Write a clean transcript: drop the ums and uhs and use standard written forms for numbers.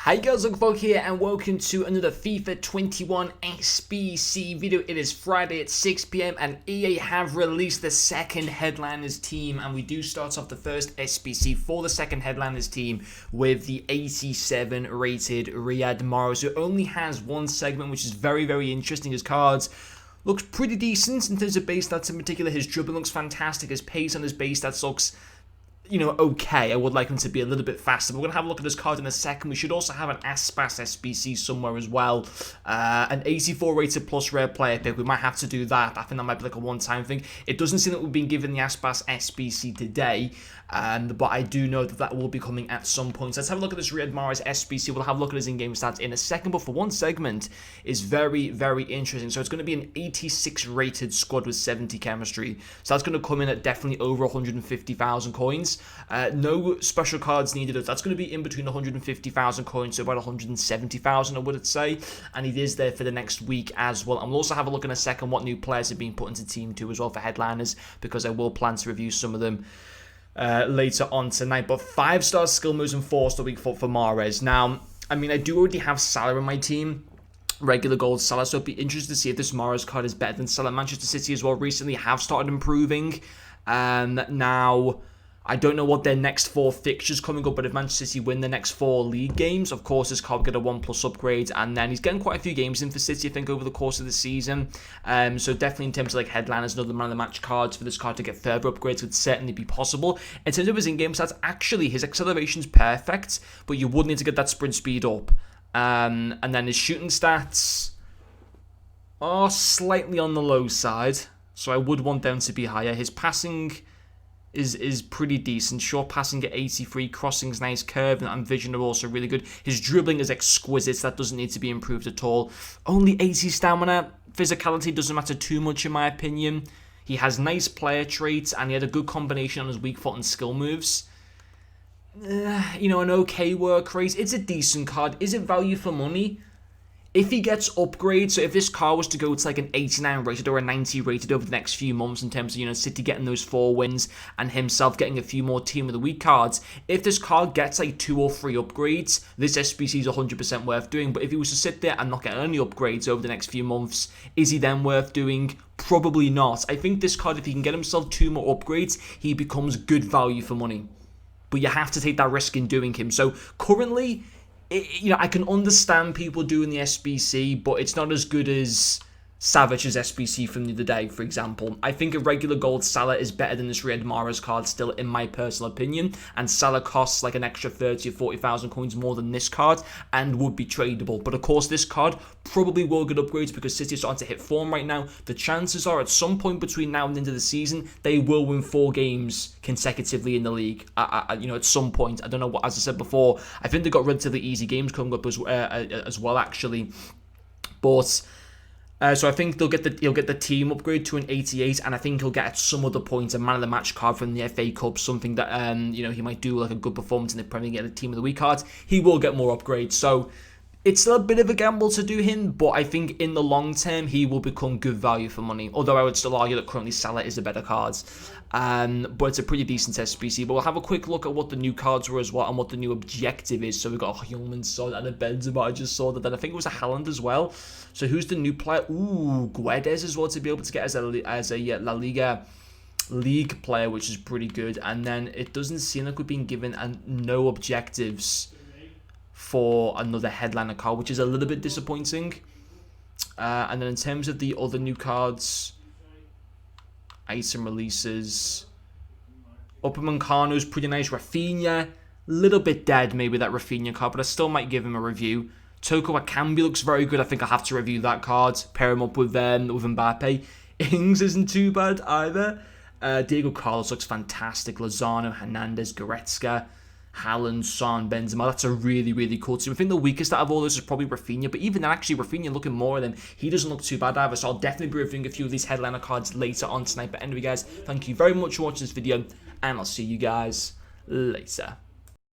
Hi guys, Folk here and welcome to another FIFA 21 SBC video. It is Friday at 6 PM and EA have released the second Headliners team, and we do start off the first SBC for the second Headliners team with the 87 rated Riyad Mahrez, who only has one segment, which is very interesting. His cards looks pretty decent in terms of base stats. In particular, his dribbling looks fantastic. His pace on his base stats looks, okay. I would like him to be a little bit faster. We're going to have a look at his card in a second. We should also have an Aspas SBC somewhere as well. An 84 rated plus rare player pick. We might have to do that. I think that might be like a one-time thing. It doesn't seem that we've been given the Aspas SBC today, but I do know that that will be coming at some point. So let's have a look at this Riyad Mahrez SBC. We'll have a look at his in-game stats in a second, but for one segment is very interesting. So it's going to be an 86 rated squad with 70 chemistry. So that's going to come in at definitely over 150,000 coins. No special cards needed. That's going to be in between 150,000 coins to about 170,000, I would say. And it is there for the next week as well. And we'll also have a look in a second what new players have been put into Team 2 as well for Headliners, because I will plan to review some of them later on tonight. But 5-star skill moves and 4-star week for Mahrez. Now, I mean, I do already have Salah in my team. Regular gold Salah, so it'd be interesting to see if this Mahrez card is better than Salah. Manchester City as well recently have started improving. Now, I don't know what their next 4 fixtures coming up, but if Manchester City win the next 4 league games, of course, this card will get a 1+ upgrade, and then he's getting quite a few games in for City, I think, over the course of the season. So definitely in terms of like Headliners and other man of the match cards, for this card to get further upgrades would certainly be possible. In terms of his in-game stats, actually, his acceleration's perfect, but you would need to get that sprint speed up. And then his shooting stats are slightly on the low side, so I would want them to be higher. His passing is pretty decent. Short passing at 83, crossing's nice, curve and vision are also really good. His dribbling is exquisite, so that doesn't need to be improved at all. Only 80 stamina. Physicality doesn't matter too much in my opinion. He has nice player traits, and he had a good combination on his weak foot and skill moves. An okay work rate. It's a decent card. Is it value for money? If he gets upgrades, so if this card was to go to like an 89 rated or a 90 rated over the next few months in terms of, City getting those 4 wins and himself getting a few more Team of the Week cards, if this card gets like 2 or 3 upgrades, this SBC is 100% worth doing. But if he was to sit there and not get any upgrades over the next few months, is he then worth doing? Probably not. I think this card, if he can get himself 2 more upgrades, he becomes good value for money. But you have to take that risk in doing him. So currently, I can understand people doing the SBC, but it's not as good as Savage's SBC from the other day, for example. I think a regular gold Salah is better than this Riyad Mahrez card still, in my personal opinion. And Salah costs like an extra 30 or 40,000 coins more than this card and would be tradable. But of course, this card probably will get upgrades because City is starting to hit form right now. The chances are at some point between now and the end of the season, they will win 4 games consecutively in the league. At some point. I don't know what, as I said before, I think they've got relatively easy games coming up as well, actually. But so I think he'll get the team upgrade to an 88, and I think he'll get at some other point a man of the match card from the FA Cup, something that he might do like a good performance in the Premier League, get a team of the week card. He will get more upgrades, so it's still a bit of a gamble to do him, but I think in the long term he will become good value for money. Although I would still argue that currently Salah is a better card. But it's a pretty decent SBC. But we'll have a quick look at what the new cards were as well and what the new objective is. So we've got a Heung-min Son and a Benzema. I just saw that. Then I think it was a Haaland as well. So who's the new player? Ooh, Guedes as well to be able to get as a La Liga league player, which is pretty good. And then it doesn't seem like we've been given no objectives for another headliner card, which is a little bit disappointing. And then in terms of the other new cards, item releases, Upamecano's pretty nice. Rafinha, little bit dead maybe that Rafinha card, but I still might give him a review. Toko Akambi looks very good. I think I have to review that card. Pair him up with Mbappe. Ings isn't too bad either. Diego Carlos looks fantastic. Lozano, Hernandez, Goretzka, Haaland, Son, Benzema. That's a really cool team. I think the weakest out of all this is probably Rafinha, but even then, actually, Rafinha looking more than he doesn't look too bad either. So I'll definitely be reviewing a few of these headliner cards later on tonight. But anyway, guys, thank you very much for watching this video, and I'll see you guys later.